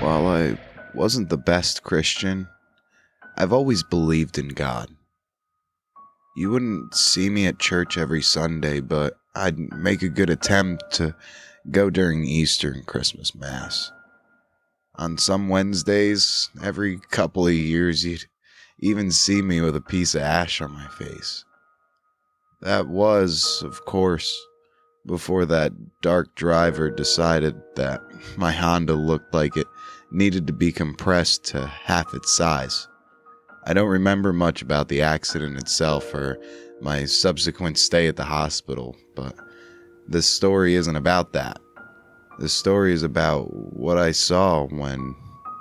While I wasn't the best Christian, I've always believed in God. You wouldn't see me at church every Sunday, but I'd make a good attempt to go during Easter and Christmas Mass. On some Wednesdays, every couple of years, you'd even see me with a piece of ash on my face. That was, of course, before that dark driver decided that my Honda looked like it needed to be compressed to half its size. I don't remember much about the accident itself or my subsequent stay at the hospital, but this story isn't about that. This story is about what I saw when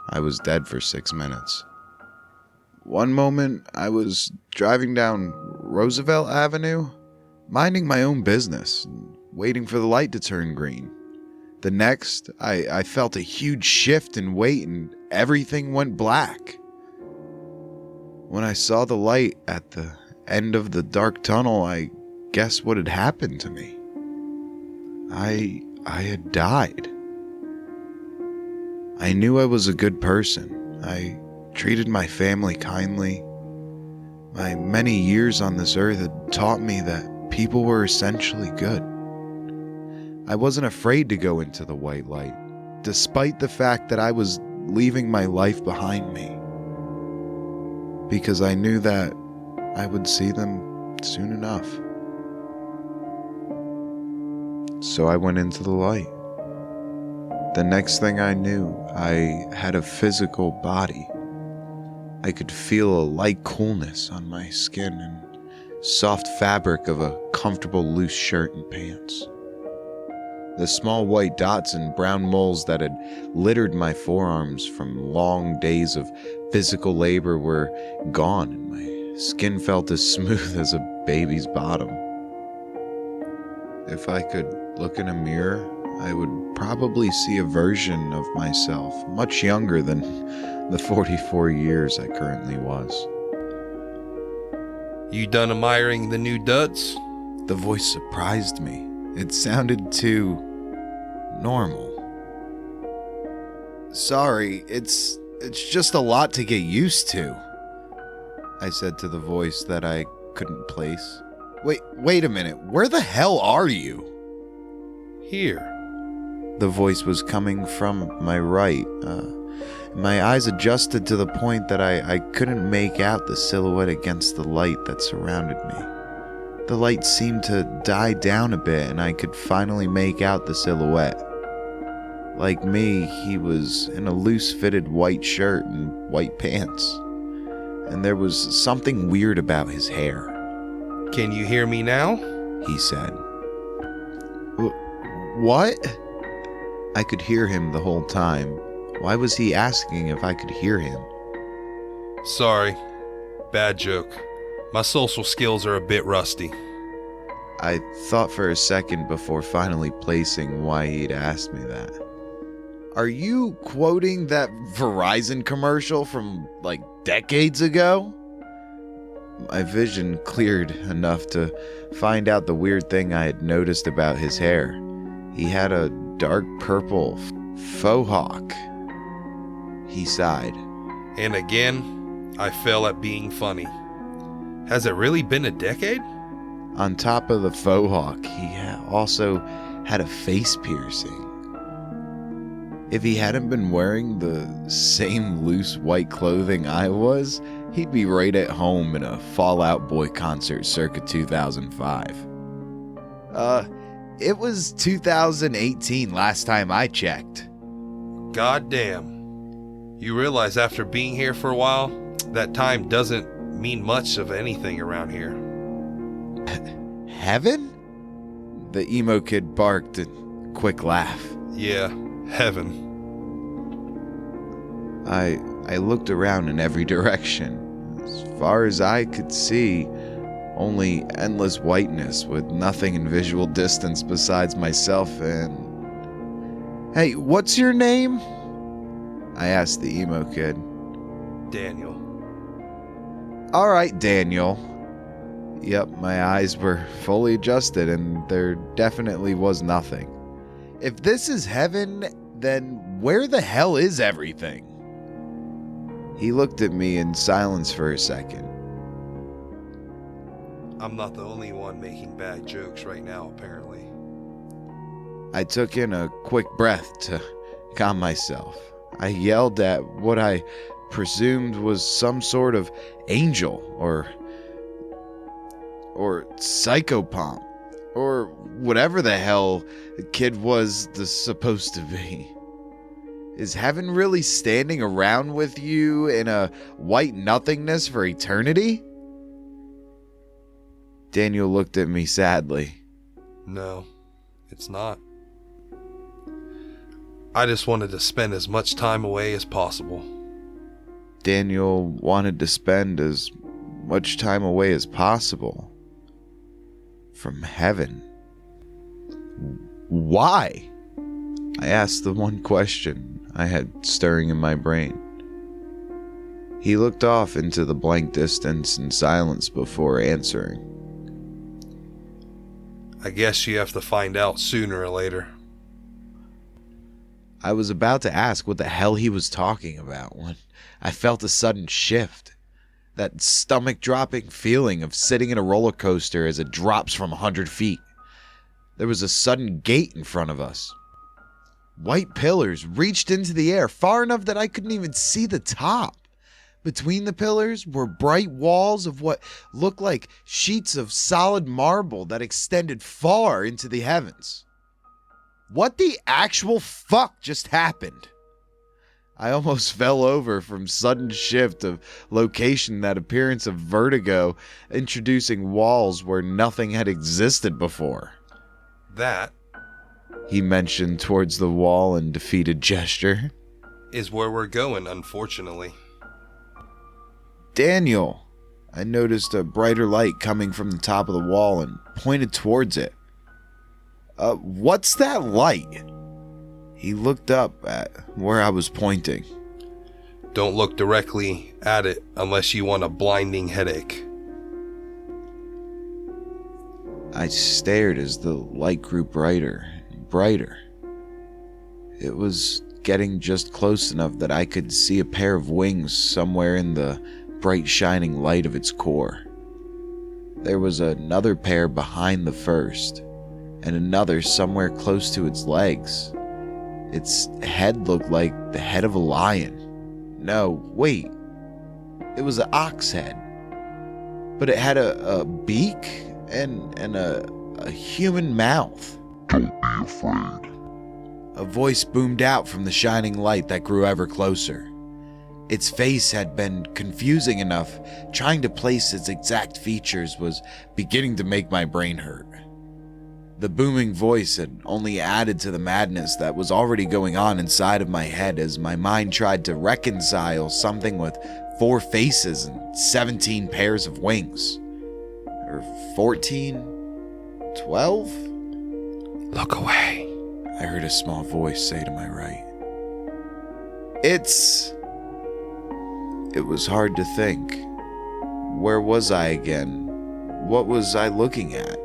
I was dead for 6 minutes. One moment, I was driving down Roosevelt Avenue, minding my own business, waiting for the light to turn green. The next, I felt a huge shift in weight and everything went black. When I saw the light at the end of the dark tunnel, I guessed what had happened to me. I had died. I knew I was a good person. I treated my family kindly. My many years on this earth had taught me that people were essentially good. I wasn't afraid to go into the white light, despite the fact that I was leaving my life behind me, because I knew that I would see them soon enough. So I went into the light. The next thing I knew, I had a physical body. I could feel a light coolness on my skin and soft fabric of a comfortable loose shirt and pants. The small white dots and brown moles that had littered my forearms from long days of physical labor were gone, and my skin felt as smooth as a baby's bottom. If I could look in a mirror, I would probably see a version of myself much younger than the 44 years I currently was. You done admiring the new duds? The voice surprised me. It sounded too normal. Sorry, it's just a lot to get used to, I said to the voice that I couldn't place. Wait a minute, where the hell are you? Here. The voice was coming from my right. My eyes adjusted to the point that I couldn't make out the silhouette against the light that surrounded me. The light seemed to die down a bit and I could finally make out the silhouette. Like me, he was in a loose-fitted white shirt and white pants. And there was something weird about his hair. Can you hear me now? He said. What? I could hear him the whole time. Why was he asking if I could hear him? Sorry. Bad joke. My social skills are a bit rusty. I thought for a second before finally placing why he'd asked me that. Are you quoting that Verizon commercial from, decades ago? My vision cleared enough to find out the weird thing I had noticed about his hair. He had a dark purple faux hawk. He sighed. And again, I fell at being funny. Has it really been a decade? On top of the faux hawk, he also had a face piercing. If he hadn't been wearing the same loose white clothing I was, he'd be right at home in a Fall Out Boy concert circa 2005. It was 2018 last time I checked. God damn. You realize after being here for a while, that time doesn't mean much of anything around here. Heaven? The emo kid barked a quick laugh. Yeah, heaven. I looked around in every direction. As far as I could see, only endless whiteness with nothing in visual distance besides myself and... Hey, what's your name? I asked the emo kid. Daniel. All right, Daniel. Yep, my eyes were fully adjusted and there definitely was nothing. If this is heaven then where the hell is everything? He looked at me in silence for a second. I'm not the only one making bad jokes right now, apparently. I took in a quick breath to calm myself. I yelled at what I presumed was some sort of angel or psychopomp or whatever the hell the kid was supposed to be. Is heaven really standing around with you in a white nothingness for eternity? Daniel looked at me sadly. No, it's not. I just wanted to spend as much time away as possible. Daniel wanted to spend as much time away as possible from heaven. Why? I asked the one question I had stirring in my brain. He looked off into the blank distance in silence before answering. I guess you have to find out sooner or later. I was about to ask what the hell he was talking about when I felt a sudden shift. That stomach-dropping feeling of sitting in a roller coaster as it drops from 100 feet. There was a sudden gate in front of us. White pillars reached into the air far enough that I couldn't even see the top. Between the pillars were bright walls of what looked like sheets of solid marble that extended far into the heavens. What the actual fuck just happened? I almost fell over from sudden shift of location, that appearance of vertigo, introducing walls where nothing had existed before. That, he mentioned towards the wall in defeated gesture, is where we're going, unfortunately. Daniel, I noticed a brighter light coming from the top of the wall and pointed towards it. What's that light? He looked up at where I was pointing. Don't look directly at it unless you want a blinding headache. I stared as the light grew brighter and brighter. It was getting just close enough that I could see a pair of wings somewhere in the bright shining light of its core. There was another pair behind the first, and another somewhere close to its legs. Its head looked like the head of a lion. No, wait. It was an ox head. But it had a beak and a human mouth. Don't be afraid. A voice boomed out from the shining light that grew ever closer. Its face had been confusing enough. Trying to place its exact features was beginning to make my brain hurt. The booming voice had only added to the madness that was already going on inside of my head as my mind tried to reconcile something with 4 faces and 17 pairs of wings. Or 14? 12? Look away. I heard a small voice say to my right. It was hard to think. Where was I again? What was I looking at?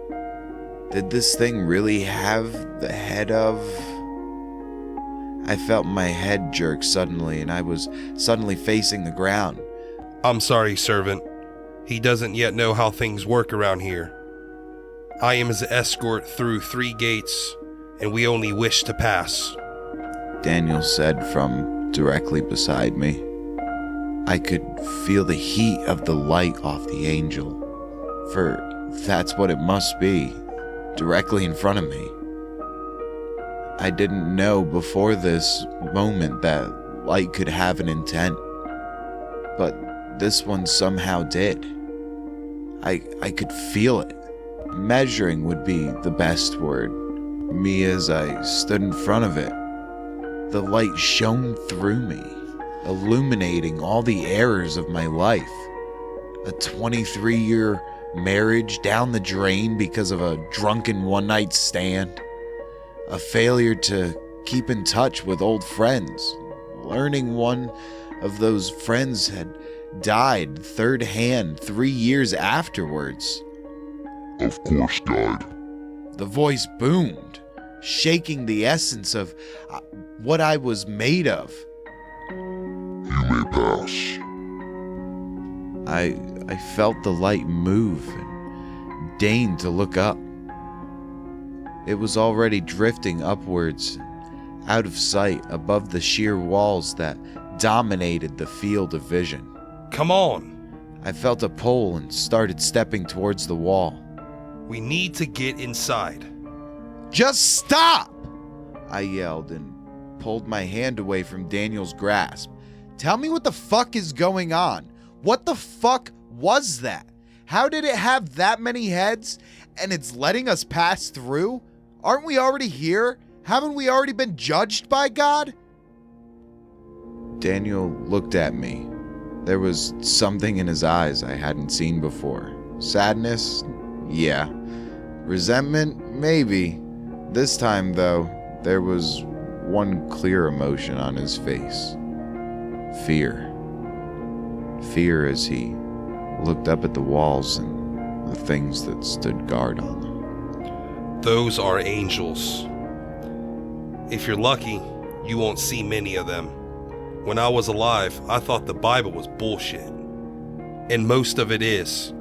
Did this thing really have the head of... I felt my head jerk suddenly, and I was suddenly facing the ground. I'm sorry, servant. He doesn't yet know how things work around here. I am his escort through 3 gates, and we only wish to pass. Daniel said from directly beside me. I could feel the heat of the light off the angel, for that's what it must be. Directly in front of me. I didn't know before this moment that light could have an intent, but this one somehow did. I could feel it. Measuring would be the best word. Me as I stood in front of it. The light shone through me, illuminating all the errors of my life. A 23-year marriage down the drain because of a drunken one-night stand. A failure to keep in touch with old friends. Learning one of those friends had died third hand 3 years afterwards. Of course died. The voice boomed. shaking the essence of what I was made of. You may pass. I felt the light move and deigned to look up. It was already drifting upwards, out of sight above the sheer walls that dominated the field of vision. Come on. I felt a pull and started stepping towards the wall. We need to get inside. Just stop! I yelled and pulled my hand away from Daniel's grasp. Tell me what the fuck is going on? What the fuck was that? How did it have that many heads and it's letting us pass through? Aren't we already here? Haven't we already been judged by God? Daniel looked at me. There was something in his eyes I hadn't seen before. Sadness? Yeah. Resentment? Maybe. This time, though, there was one clear emotion on his face. Fear. Fear as he looked up at the walls and the things that stood guard on them. Those are angels. If you're lucky, you won't see many of them. When I was alive, I thought the Bible was bullshit. And most of it is.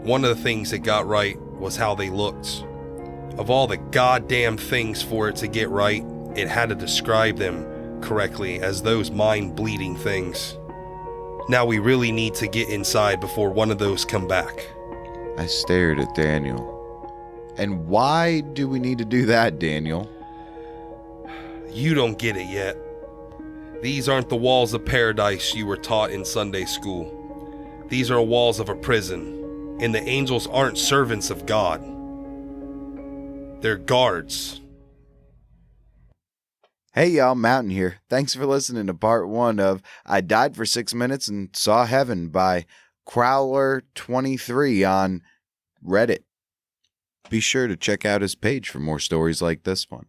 One of the things it got right was how they looked. Of all the goddamn things for it to get right, it had to describe them correctly as those mind-bleeding things. Now we really need to get inside before one of those come back. I stared at Daniel. And why do we need to do that, Daniel? You don't get it yet. These aren't the walls of paradise you were taught in Sunday school. These are walls of a prison, and the angels aren't servants of God. They're guards. Hey y'all, Mountain here. Thanks for listening to part 1 of I Died for 6 Minutes and Saw Heaven by Crowler23 on Reddit. Be sure to check out his page for more stories like this one.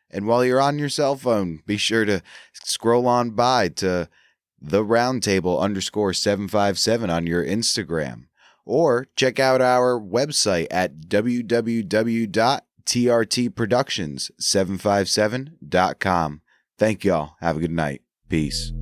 And while you're on your cell phone, be sure to scroll on by to theroundtable_757 on your Instagram. Or check out our website at www.trtproductions757.com. Thank y'all. Have a good night. Peace.